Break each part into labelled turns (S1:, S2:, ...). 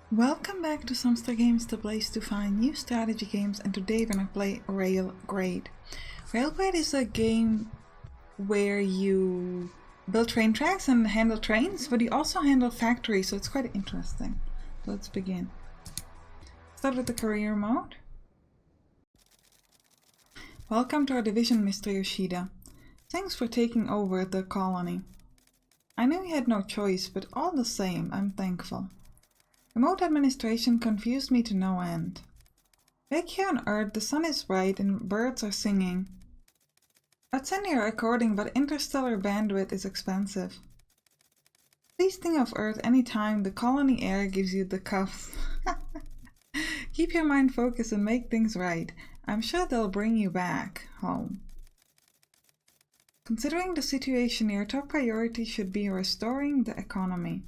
S1: Welcome back to Sampstra Games, the place to find new strategy games, and today we're gonna play Railgrade. Railgrade is a game where you build train tracks and handle trains, but you also handle factories, so it's quite interesting. Let's begin. Start with the career mode. Welcome to our division, Mr. Yoshida. Thanks for taking over the colony. I knew you had no choice, but all the same, I'm thankful. Remote administration confused me to no end. Back here on Earth, the sun is bright and birds are singing. I'd send you a recording, but interstellar bandwidth is expensive. Please think of Earth anytime the colony air gives you the cuffs. Keep your mind focused and make things right. I'm sure they'll bring you back home. Considering the situation, your top priority should be restoring the economy.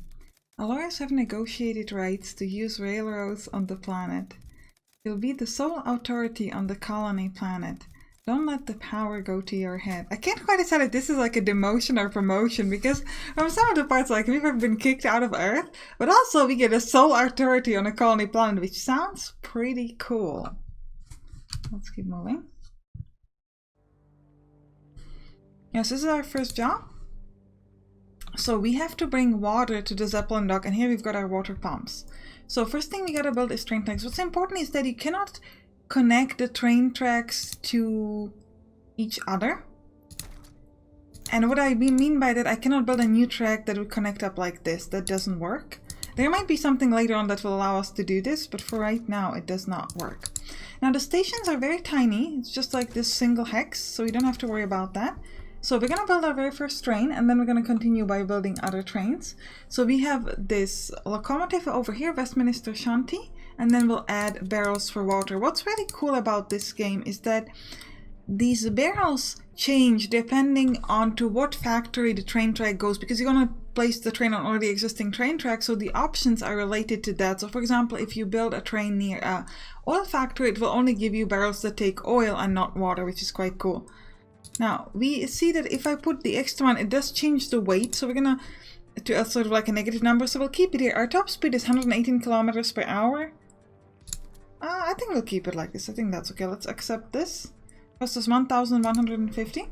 S1: Lawyers have negotiated rights to use railroads on the planet. You'll be the sole authority on the colony planet. Don't let the power go to your head. I can't quite decide if this is like a demotion or promotion, because from some of the parts, like, we've been kicked out of Earth, but also we get a sole authority on a colony planet, which sounds pretty cool. Let's keep moving. Yes, this is our first job. So we have to bring water to the Zeppelin dock, and here we've got our water pumps. So first thing we gotta build is train tracks. What's important is that you cannot connect the train tracks to each other. And what I mean by that, I cannot build a new track that would connect up like this. That doesn't work. There might be something later on that will allow us to do this, but for right now it does not work. Now the stations are very tiny. It's just like this single hex, so we don't have to worry about that. So we're going to build our very first train, and then we're going to continue by building other trains. So we have this locomotive over here, Westminster Shanty, and then we'll add barrels for water. What's really cool about this game is that these barrels change depending on to what factory the train track goes, because you're going to place the train on already existing train tracks, so the options are related to that. So for example, if you build a train near a oil factory, it will only give you barrels that take oil and not water, which is quite cool. Now, we see that if I put the extra one, it does change the weight, so we're gonna do a sort of like a negative number, so we'll keep it here. Our top speed is 118 kilometers per hour. I think we'll keep it like this. I think that's okay. Let's accept this. Cost us 1,150.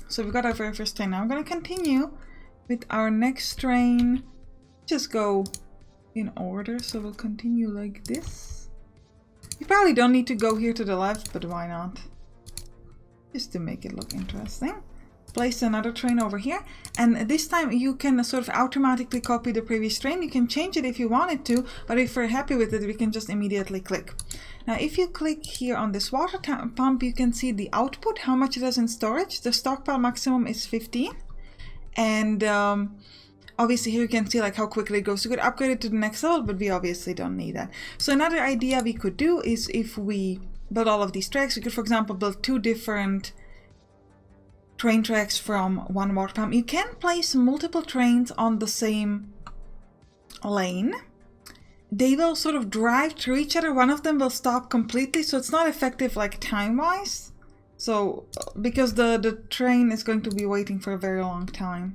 S1: So we've got our very first train. Now I'm gonna continue with our next train. Just go in order, so we'll continue like this. You probably don't need to go here to the left, but why not? Just to make it look interesting. Place another train over here, and this time you can sort of automatically copy the previous train. You can change it if you wanted to, but if we're happy with it, we can just immediately click. Now if you click here on this water pump, you can see the output, how much it has in storage. The stockpile maximum is 15, and obviously here you can see like how quickly it goes. You could upgrade it to the next level, but we obviously don't need that. So another idea we could do is, if we build all of these tracks, we could, for example, build 2 different train tracks from one water pump. You can place multiple trains on the same lane. They will sort of drive through each other. One of them will stop completely, so it's not effective like time-wise. So, because the train is going to be waiting for a very long time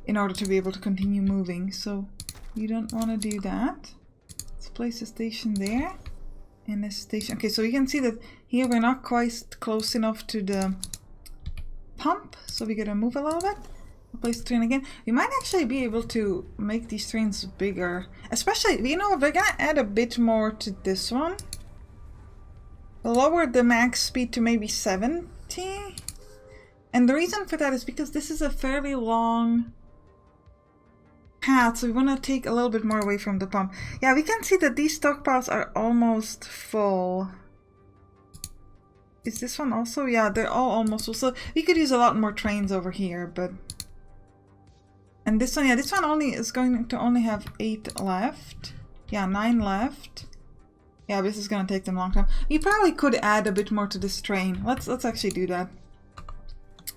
S1: in order to be able to continue moving. So you don't want to do that. Let's place a station there. In this station. Okay, so you can see that here we're not quite close enough to the pump, so we gotta move a little bit. We'll place the train again. We might actually be able to make these trains bigger, especially, you know, we're gonna add a bit more to this one. We'll lower the max speed to maybe 70, and the reason for that is because this is a fairly long path, so we want to take a little bit more away from the pump. Yeah, we can see that these stockpiles are almost full. Is this one also? Yeah, they're all almost full. So we could use a lot more trains over here, but... And this one, yeah, this one only is going to only have 8 left. Yeah, 9 left. Yeah, this is going to take them a long time. We probably could add a bit more to this train. Let's actually do that.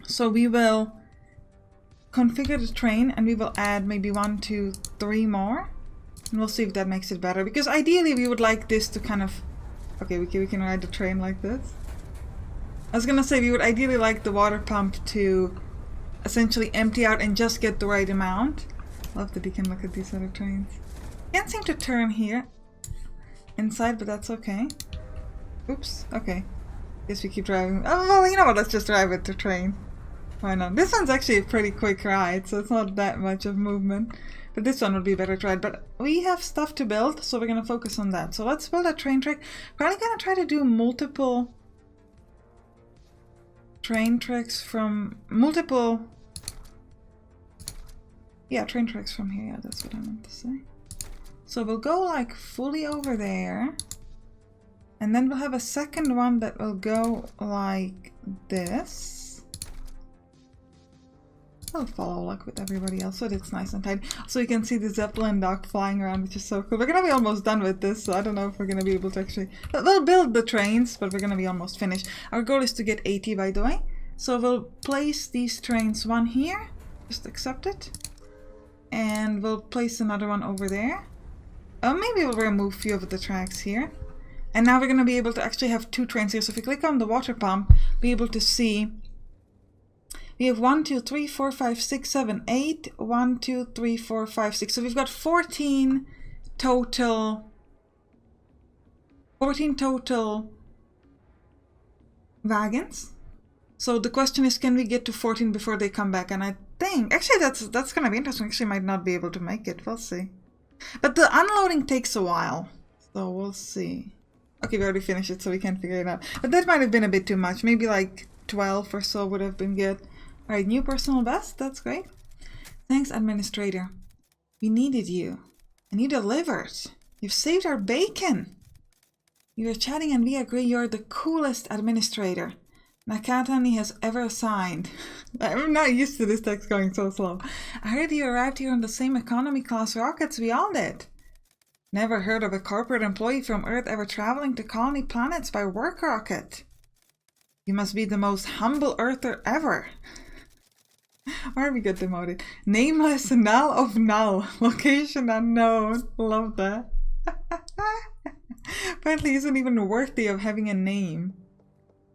S1: So we will configure the train, and we will add maybe 1, 2, 3 more, and we'll see if that makes it better, because ideally we would like this to kind of... Okay, we can ride the train like this. I was gonna say we would ideally like the water pump to essentially empty out and just get the right amount, Love that you can look at these other trains. Can't seem to turn here inside, but that's okay. Oops, okay. Guess we keep driving. Oh, well, you know what? Let's just drive with the train. Why not? This one's actually a pretty quick ride, so it's not that much of movement. But this one would be a better ride. But we have stuff to build, so we're going to focus on that. So let's build a train track. Probably going to try to do multiple train tracks from multiple... Yeah, train tracks from here. Yeah, that's what I meant to say. So we'll go like fully over there. And then we'll have a second one that will go like this. I'll follow like with everybody else so it's nice and tight. So you can see the Zeppelin dock flying around, which is so cool. We're gonna be almost done with this, so I don't know if we're gonna be able to actually... We'll build the trains, but we're gonna be almost finished. Our goal is to get 80, by the way. So we'll place these trains, one here. Just accept it. And we'll place another one over there. Maybe we'll remove a few of the tracks here. And now we're gonna be able to actually have 2 trains here. So if we click on the water pump, be able to see... We have 1, 2, 3, 4, 5, 6, 7, 8. 1, 2, 3, 4, 5, 6. So we've got 14 total. 14 total wagons. So the question is, can we get to 14 before they come back? And I think actually that's gonna be interesting. Actually, might not be able to make it. We'll see. But the unloading takes a while, so we'll see. Okay, we already finished it, so we can't figure it out. But that might have been a bit too much. Maybe like 12 or so would have been good. Alright, new personal best. That's great. Thanks, administrator. We needed you. And you delivered. You've saved our bacon. We were chatting and we agree you're the coolest administrator Nakatani has ever assigned. I'm not used to this text going so slow. I heard you arrived here on the same economy class rockets we all did. Never heard of a corporate employee from Earth ever traveling to colony planets by work rocket. You must be the most humble Earther ever. Why are we get demoted? Nameless, null of null. Location unknown. Love that. Apparently he isn't even worthy of having a name.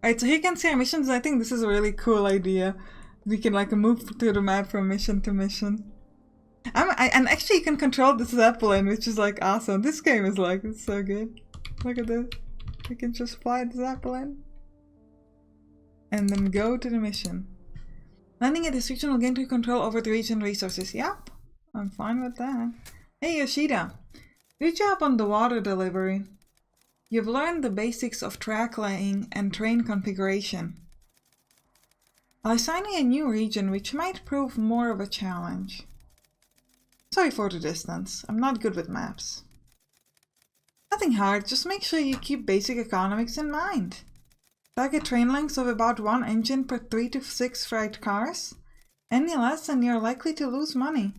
S1: Alright, so here you can see our missions. I think this is a really cool idea. We can like move through the map from mission to mission. And actually you can control the Zeppelin, which is like awesome. This game is like, it's so good. Look at this. We can just fly the Zeppelin. And then go to the mission. Landing at this region will gain control over the region resources. Yep, I'm fine with that. Hey Yoshida, good job on the water delivery. You've learned the basics of track laying and train configuration. I'll assign you a new region which might prove more of a challenge. Sorry for the distance, I'm not good with maps. Nothing hard, just make sure you keep basic economics in mind. Target train lengths of about 1 engine per 3 to 6 freight cars. Any less and you're likely to lose money.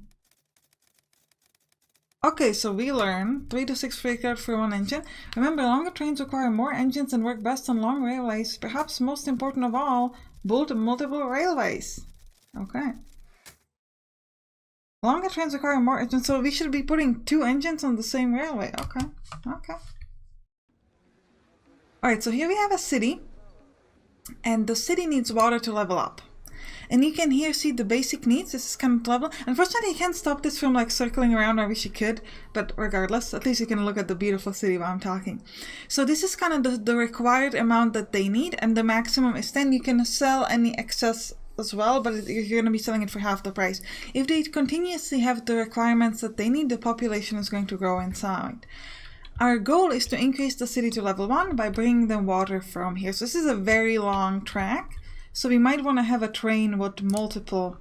S1: Okay, so we learn 3 to 6 freight cars for 1 engine. Remember, longer trains require more engines and work best on long railways. Perhaps most important of all, build multiple railways. Okay. Longer trains require more engines, so we should be putting 2 engines on the same railway. Okay, okay. Alright, so here we have a city. And the city needs water to level up. And you can here see the basic needs. This is kind of level. Unfortunately, you can't stop this from like circling around. I wish you could. But regardless, at least you can look at the beautiful city while I'm talking. So this is kind of the required amount that they need. And the maximum is 10. You can sell any excess as well, but you're going to be selling it for half the price. If they continuously have the requirements that they need, the population is going to grow inside. Our goal is to increase the city to level 1 by bringing them water from here. So this is a very long track. So we might want to have a train with multiple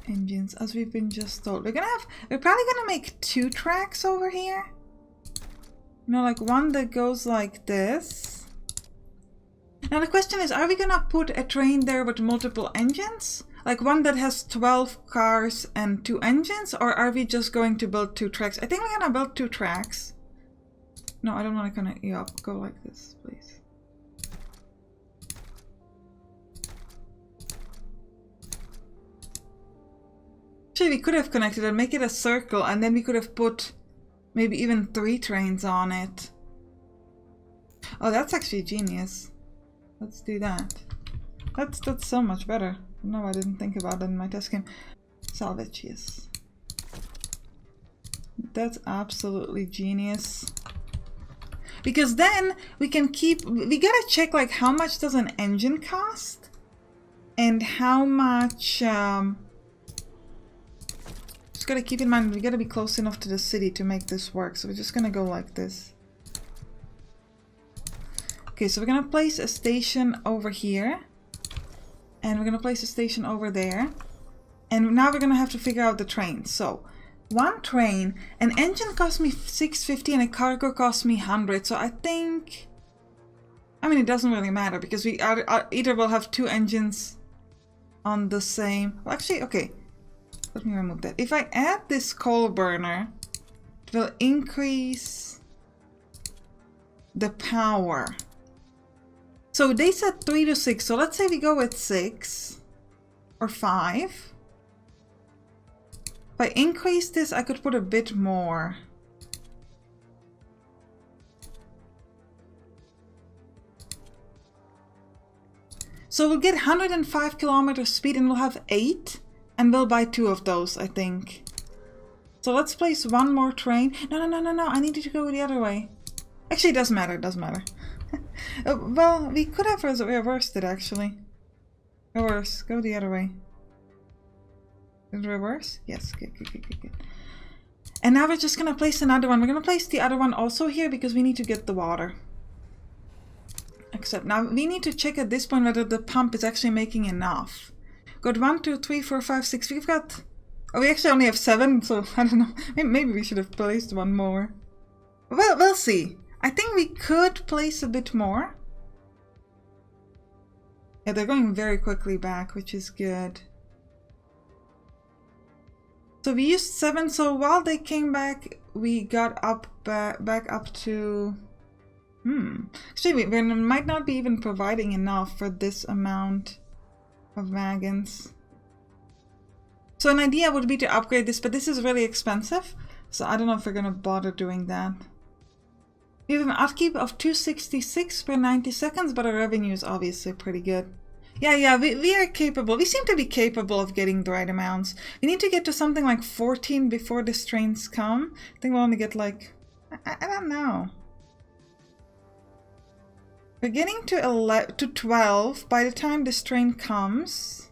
S1: engines, as we've been just told. We're probably gonna make 2 tracks over here. You know, like one that goes like this. Now the question is, are we gonna put a train there with multiple engines? Like one that has 12 cars and 2 engines? Or are we just going to build 2 tracks? I think we're gonna build 2 tracks. No, I don't want to connect you up. Go like this, please. Actually, we could have connected and make it a circle, and then we could have put maybe even 3 trains on it. Oh, that's actually genius. Let's do that. That's so much better. No, I didn't think about that in my test game. Salvage, yes. That's absolutely genius. Because then we can keep... We gotta check like how much does an engine cost? And how much... just gotta keep in mind we gotta be close enough to the city to make this work. So we're just gonna go like this. Okay, so we're gonna place a station over here. And we're gonna place a station over there. And now we're gonna have to figure out the train. So, one train, an engine cost me 650 and a cargo cost me 100. So I think... I mean, it doesn't really matter because we either will have two engines on the same... Well, actually, okay. Let me remove that. If I add this coal burner, it will increase the power. So they said 3 to 6, so let's say we go with 6 or 5. If I increase this, I could put a bit more. So we'll get 105 kilometer speed and we'll have 8, and we'll buy 2 of those, I think. So let's place one more train. No, I needed to go the other way. Actually, it doesn't matter, it doesn't matter. Well, we could have reversed it actually. Reverse, go the other way. Did it reverse? Yes, good. And now we're just gonna place another one. We're gonna place the other one also here because we need to get the water. Except now we need to check at this point whether the pump is actually making enough. Got 1, 2, 3, 4, 5, 6. We've got... Oh, we actually only have 7, so I don't know. Maybe we should have placed one more. Well, we'll see. I think we could place a bit more. Yeah, they're going very quickly back, which is good. So we used 7, so while they came back, we got up back up to... Actually, we might not be even providing enough for this amount of wagons. So an idea would be to upgrade this, but this is really expensive. So I don't know if we're gonna bother doing that. We have an upkeep of 266 per 90 seconds, but our revenue is obviously pretty good. Yeah, we are capable. We seem to be capable of getting the right amounts. We need to get to something like 14 before these trains come. I think we'll only get like... I don't know. We're getting to 12 by the time this train comes.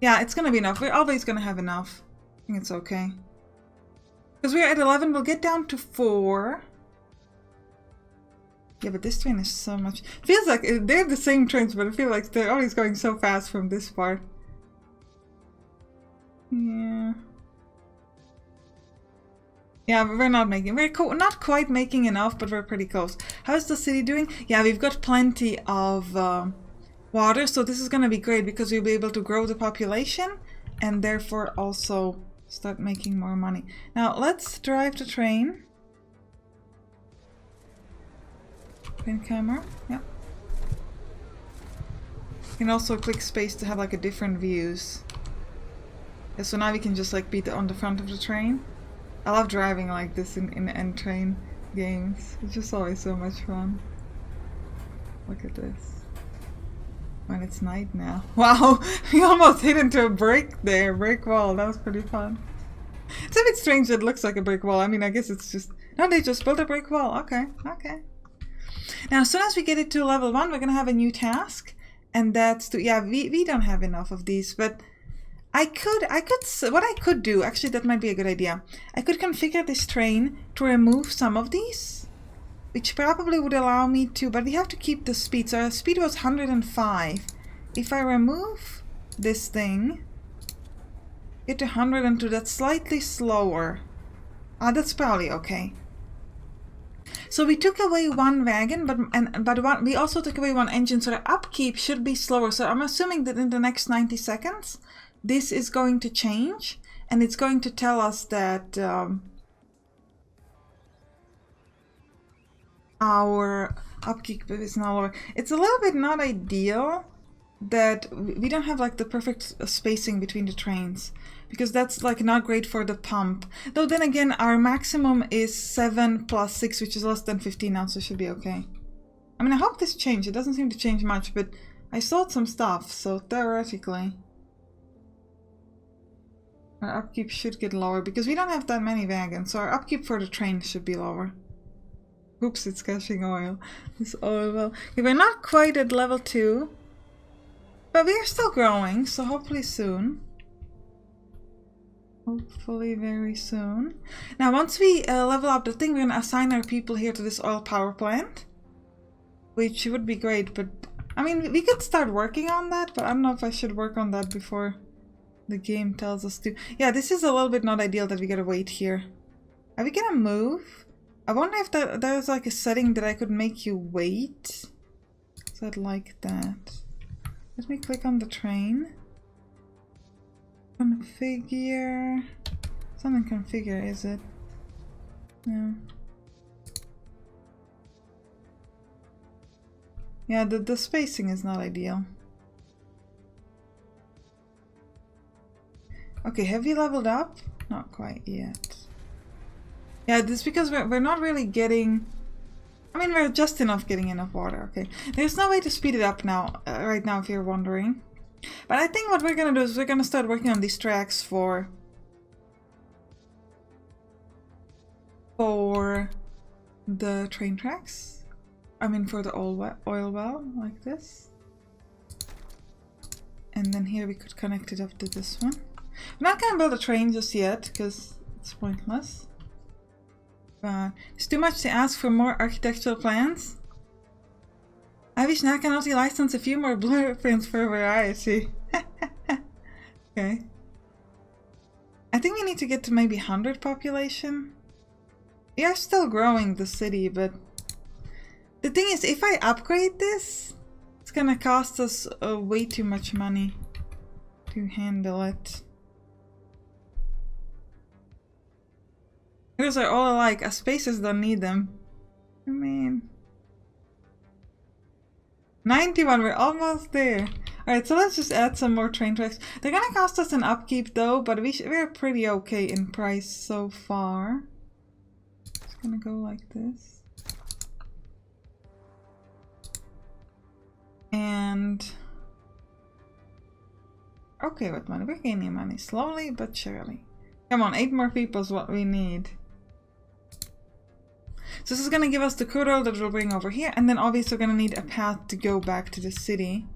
S1: Yeah, it's gonna be enough. We're always gonna have enough. I think it's okay. Because we're at 11, we'll get down to 4. Yeah, but this train is so much... It feels like they're the same trains, but I feel like they're always going so fast from this part. Yeah. Yeah, we're not making... We're not quite making enough, but we're pretty close. How's the city doing? Yeah, we've got plenty of water, so this is going to be great because we'll be able to grow the population and therefore also start making more money. Now, let's drive the train. Train camera, yeah. You can also click space to have like a different views. Yeah, so now we can just like be on the front of the train. I love driving like this in end train games. It's just always so much fun. Look at this. When it's night now. Wow, we almost hit into a brick wall. That was pretty fun. It's a bit strange that it looks like a brick wall. I mean, I guess it's just... No, they just built a brick wall. Okay. Now, as soon as we get it to level 1, we're going to have a new task. And that's to... Yeah, we don't have enough of these, but... What I could do, actually that might be a good idea. I could configure this train to remove some of these, which probably would allow me to, but we have to keep the speed. So our speed was 105. If I remove this thing, get to 102, that's slightly slower. That's probably okay. So we took away one wagon, but we also took away one engine, so the upkeep should be slower. So I'm assuming that in the next 90 seconds, this is going to change, and it's going to tell us that our upkeep is now lower. It's a little bit not ideal that we don't have like the perfect spacing between the trains, because that's like not great for the pump. Though then again, our maximum is 7 plus 6, which is less than 15 now, so it should be okay. I mean, I hope this changed. It doesn't seem to change much, but I sold some stuff, so theoretically our upkeep should get lower because we don't have that many wagons, so our upkeep for the train should be lower. Oops, it's caching oil. This oil well. Okay, we're not quite at level 2, but we are still growing, so hopefully soon. Hopefully very soon. Now, once we level up the thing, we're gonna assign our people here to this oil power plant, which would be great, but I mean, we could start working on that, but I don't know if I should work on that before the game tells us to. Yeah, this is a little bit not ideal that we gotta wait here. Are we gonna move? I wonder if there's like a setting that I could make you wait. So I'd like that. Let me click on the train. Configure. Something configure, is it? No. Yeah, the spacing is not ideal. Okay, have you leveled up? Not quite yet. Yeah, this is because we're not really getting... I mean, we're just getting enough water, okay. There's no way to speed it up now, right now, if you're wondering. But I think what we're gonna do is we're gonna start working on these tracks for the train tracks. I mean, for the oil well, like this. And then here we could connect it up to this one. We're not gonna build a train just yet, because it's pointless. But it's too much to ask for more architectural plans. I wish Nakanoti licensed a few more blueprints for variety. Okay. I think we need to get to maybe 100 population. We are still growing the city, but the thing is, if I upgrade this, it's gonna cost us way too much money to handle it. Those are all alike. As spaces don't need them. I mean... 91, we're almost there. Alright, so let's just add some more train tracks. They're gonna cost us an upkeep though, but we're pretty okay in price so far. It's gonna go like this. And... okay with money. We're gaining money slowly but surely. Come on, 8 more people is what we need. So this is going to give us the crude oil that we'll bring over here, and then obviously we're going to need a path to go back to the city.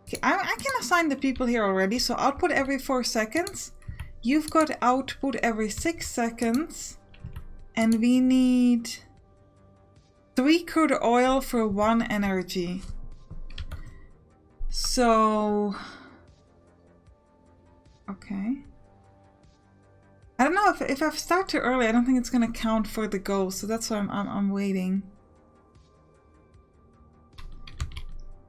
S1: Okay, I can assign the people here already, so output every 4 seconds. You've got output every 6 seconds, and we need 3 crude oil for 1 energy. So... okay. I don't know if I start too early, I don't think it's gonna count for the goal, so that's why I'm waiting.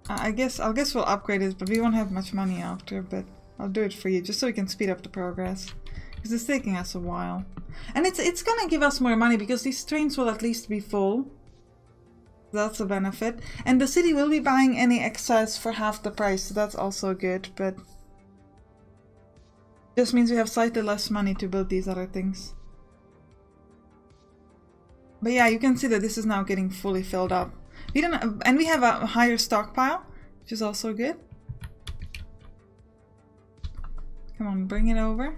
S1: I guess we'll upgrade it, but we won't have much money after. But I'll do it for you, just so we can speed up the progress, because it's taking us a while. And it's gonna give us more money because these trains will at least be full. That's a benefit, and the city will be buying any excess for half the price, so that's also good. But just means we have slightly less money to build these other things. But yeah, you can see that this is now getting fully filled up. We don't, and we have a higher stockpile, which is also good. Come on, bring it over,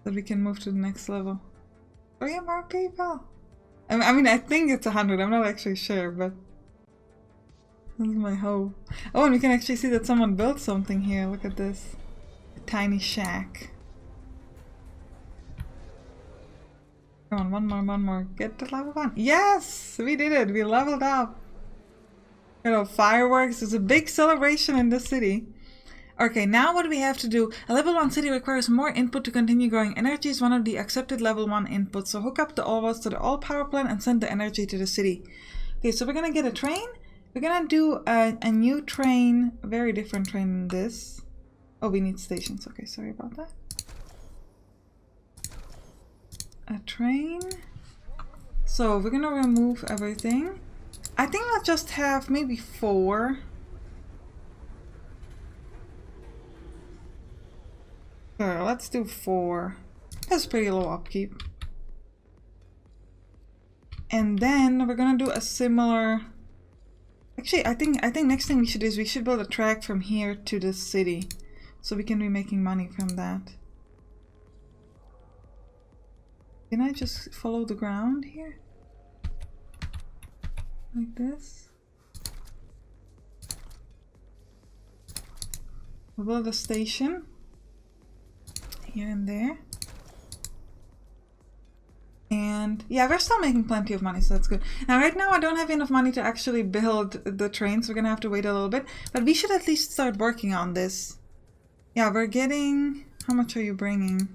S1: so we can move to the next level. 3 more people. I mean, I think it's 100. I'm not actually sure, but this is my hope. Oh, and we can actually see that someone built something here. Look at this. Tiny shack. Come on, one more. Get to level 1. Yes! We did it! We leveled up! You know, fireworks. There's a big celebration in the city. Okay, now what do we have to do? A level 1 city requires more input to continue growing. Energy is one of the accepted level 1 inputs. So hook up the oil wells to the oil power plant and send the energy to the city. Okay, so we're gonna get a train. We're gonna do a new train. A very different train than this. Oh, we need stations. Okay, sorry about that. A train. So we're gonna remove everything. I think I'll just have maybe 4. Sure, let's do 4. That's pretty low upkeep. And then we're gonna do a similar... Actually, I think next thing we should do is we should build a track from here to the city. So we can be making money from that. Can I just follow the ground here? Like this? We'll build a station. Here and there. And yeah, we're still making plenty of money, so that's good. Now, right now, I don't have enough money to actually build the train, so we're gonna have to wait a little bit. But we should at least start working on this. Yeah, we're getting... How much are you bringing?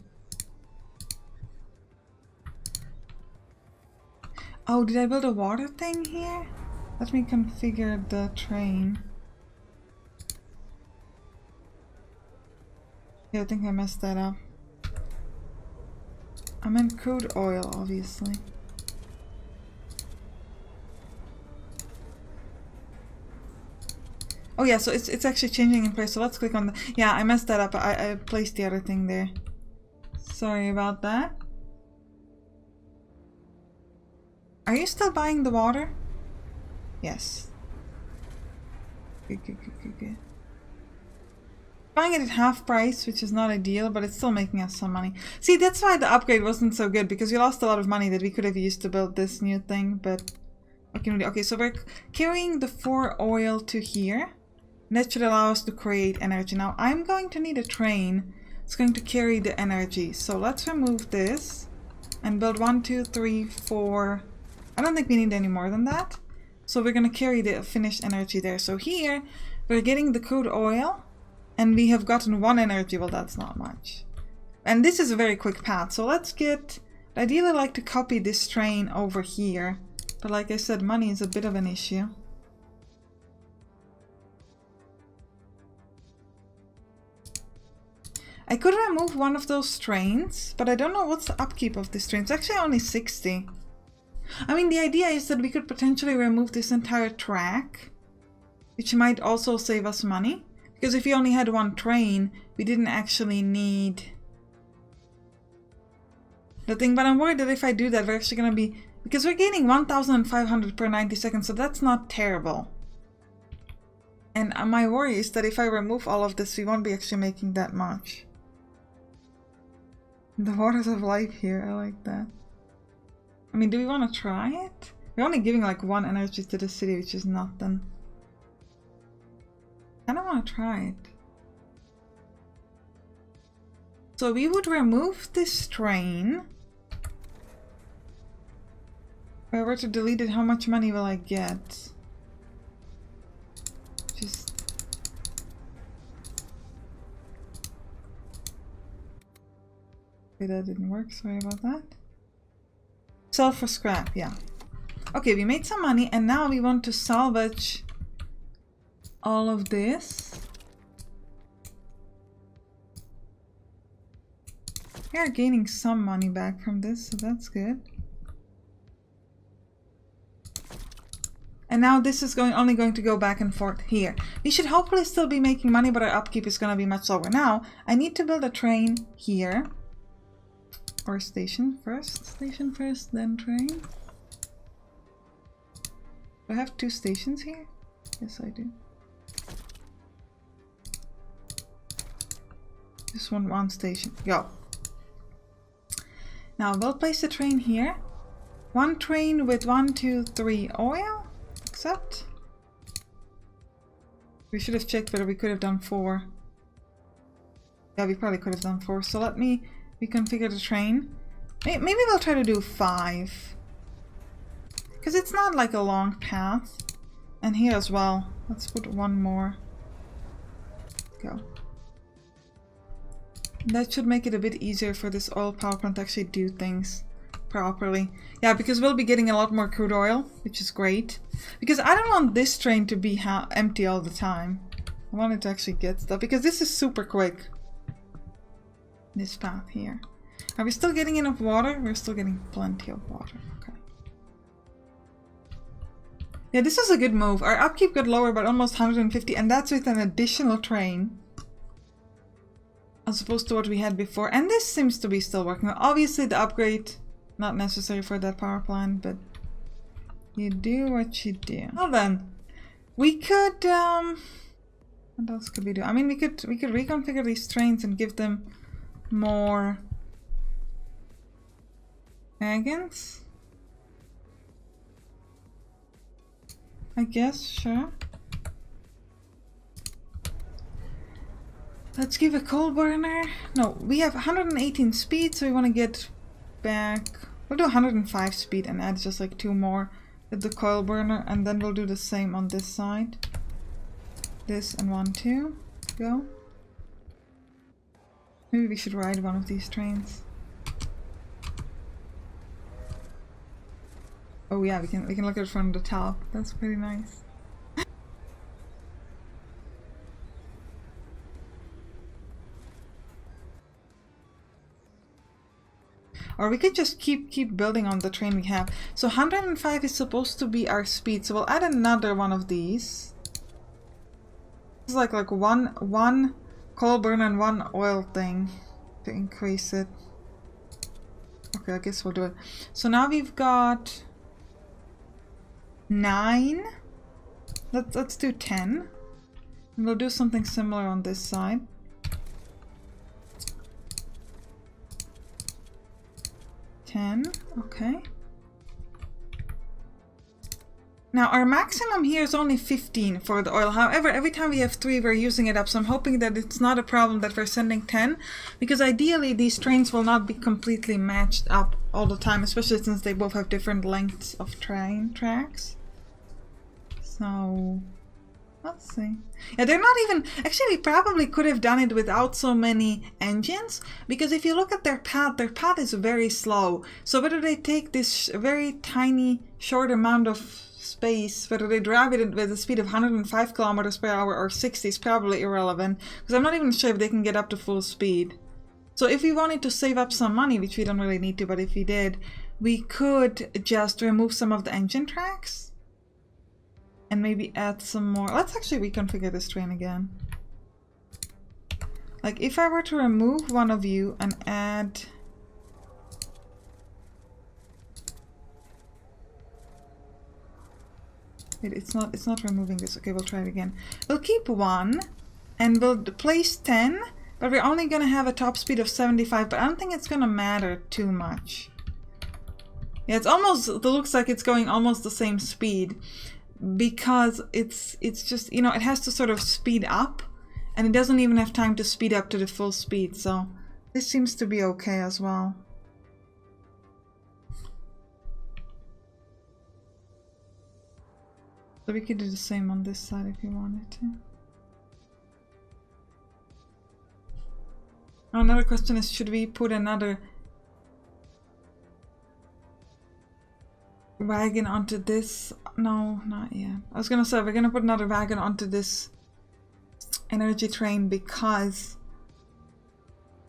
S1: Oh, did I build a water thing here? Let me configure the train. Yeah, I think I messed that up. I meant crude oil, obviously. Oh yeah, so it's actually changing in place, so let's click on the... Yeah, I messed that up. I placed the other thing there. Sorry about that. Are you still buying the water? Yes. Good. Buying it at half price, which is not ideal, but it's still making us some money. See, that's why the upgrade wasn't so good, because we lost a lot of money that we could have used to build this new thing, but... Okay, so we're carrying the 4 oil to here. And that should allow us to create energy. Now, I'm going to need a train. It's going to carry the energy. So let's remove this and build 1, 2, 3, 4. I don't think we need any more than that. So we're going to carry the finished energy there. So here, we're getting the crude oil. And we have gotten 1 energy. Well, that's not much. And this is a very quick path. So let's get... I'd ideally like to copy this train over here. But like I said, money is a bit of an issue. I could remove one of those trains, but I don't know what's the upkeep of this train. It's actually only 60. I mean, the idea is that we could potentially remove this entire track, which might also save us money. Because if we only had 1 train, we didn't actually need the thing. But I'm worried that if I do that, we're actually going to be... Because we're gaining 1,500 per 90 seconds, so that's not terrible. And my worry is that if I remove all of this, we won't be actually making that much. The waters of life here, I like that. I mean, do we want to try it? We're only giving like 1 energy to the city, which is nothing. I don't want to try it. So we would remove this train. If I were to delete it, how much money will I get? Just... Okay, that didn't work. Sorry about that. Sell for scrap, yeah. Okay, we made some money and now we want to salvage all of this. We are gaining some money back from this, so that's good. And now this is only going to go back and forth here. We should hopefully still be making money, but our upkeep is going to be much lower. Now, I need to build a train here. Or station first. Station first, then train. Do I have 2 stations here? Yes, I do. Just want 1 station. Go. Now, we'll place the train here. 1 train with 1, 2, 3 oil. Accept. We should have checked whether we could have done 4. Yeah, we probably could have done 4. So let me reconfigure the train. Maybe we'll try to do 5. Because it's not like a long path. And here as well. Let's put 1 more. Go. That should make it a bit easier for this oil power plant to actually do things properly. Yeah, because we'll be getting a lot more crude oil, which is great. Because I don't want this train to be empty all the time. I want it to actually get stuff, because this is super quick. This path here. Are we still getting enough water? We're still getting plenty of water. Okay. Yeah, this is a good move. Our upkeep got lower by almost 150, and that's with an additional train. As opposed to what we had before. And this seems to be still working. Obviously the upgrade, not necessary for that power plant, but You do what you do. Well then, we could what else could we do? I mean, we could reconfigure these trains and give them more wagons. I guess, sure. Let's give a coal burner. No, we have 118 speed, so we want to get back. We'll do 105 speed and add just like 2 more with the coal burner, and then we'll do the same on this side. This and 1, 2. Go. Maybe we should ride one of these trains. Oh yeah, we can look at it from the top. That's pretty nice. Or we could just keep building on the train we have. So 105 is supposed to be our speed, so we'll add another one of these. It's like one coal burner and 1 oil thing to increase it. Okay, I guess we'll do it. So now we've got 9. Let's do 10. And we'll do something similar on this side. 10, okay. Now our maximum here is only 15 for the oil. However, every time we have 3, we're using it up. So I'm hoping that it's not a problem that we're sending 10, because ideally these trains will not be completely matched up all the time, especially since they both have different lengths of train tracks. So let's see. Yeah, they're not even... Actually, we probably could have done it without so many engines, because if you look at their path is very slow. So whether they take this very tiny, short amount of space, whether they drive it with a speed of 105 kilometers per hour or 60 is probably irrelevant, because I'm not even sure if they can get up to full speed. So if we wanted to save up some money, which we don't really need to, but if we did, we could just remove some of the engine tracks. And maybe add some more. Let's actually reconfigure this train again. Like if I were to remove one of you and add... Wait, it's not removing this. Okay, we'll try it again. We'll keep 1 and we'll place 10, but we're only gonna have a top speed of 75, but I don't think it's gonna matter too much. Yeah, it looks like it's going almost the same speed. Because it's just, you know, it has to sort of speed up, and it doesn't even have time to speed up to the full speed, so this seems to be okay as well. So we could do the same on this side if you wanted to. Oh, another question is, should we put another wagon onto this? No, not yet. I was gonna say we're gonna put another wagon onto this energy train because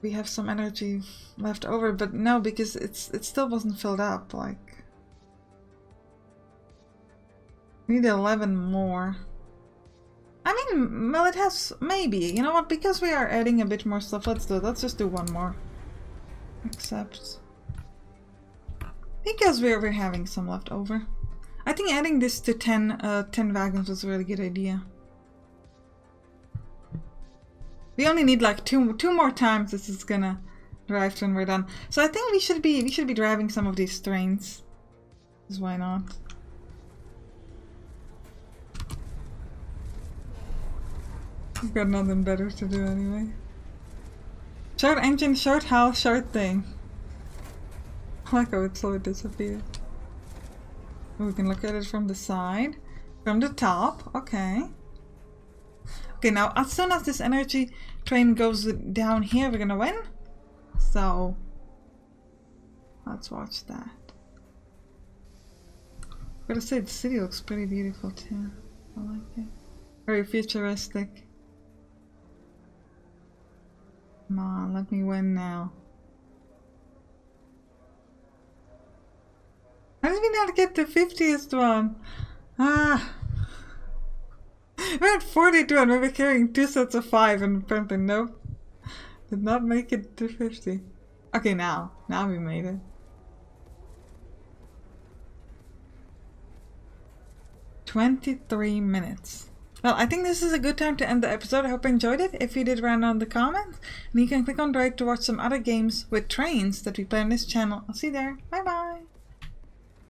S1: we have some energy left over, but no, because it still wasn't filled up. Like, we need 11 more. I mean, well, it has, maybe, you know what, because we are adding a bit more stuff, let's do it. Let's just do 1 more. Except because we're having some left over. I think adding this to 10 wagons was a really good idea. We only need like two more times this is gonna drive when we're done. So I think we should be driving some of these trains. Because why not? We've got nothing better to do anyway. Short engine, short hull, short thing. I like how it slowly disappeared. We can look at it from the side, from the top. Okay. Okay, now as soon as this energy train goes down here, we're gonna win. So let's watch that. I gotta say, the city looks pretty beautiful too. I like it. Very futuristic. Come on, let me win now. How did we not get the 50th one? Ah. We're at 42 and we were carrying 2 sets of 5 and apparently nope. Did not make it to 50. Okay, now we made it. 23 minutes. Well, I think this is a good time to end the episode. I hope you enjoyed it. If you did, write down the comments. And you can click on the right to watch some other games with trains that we play on this channel. I'll see you there. Bye bye.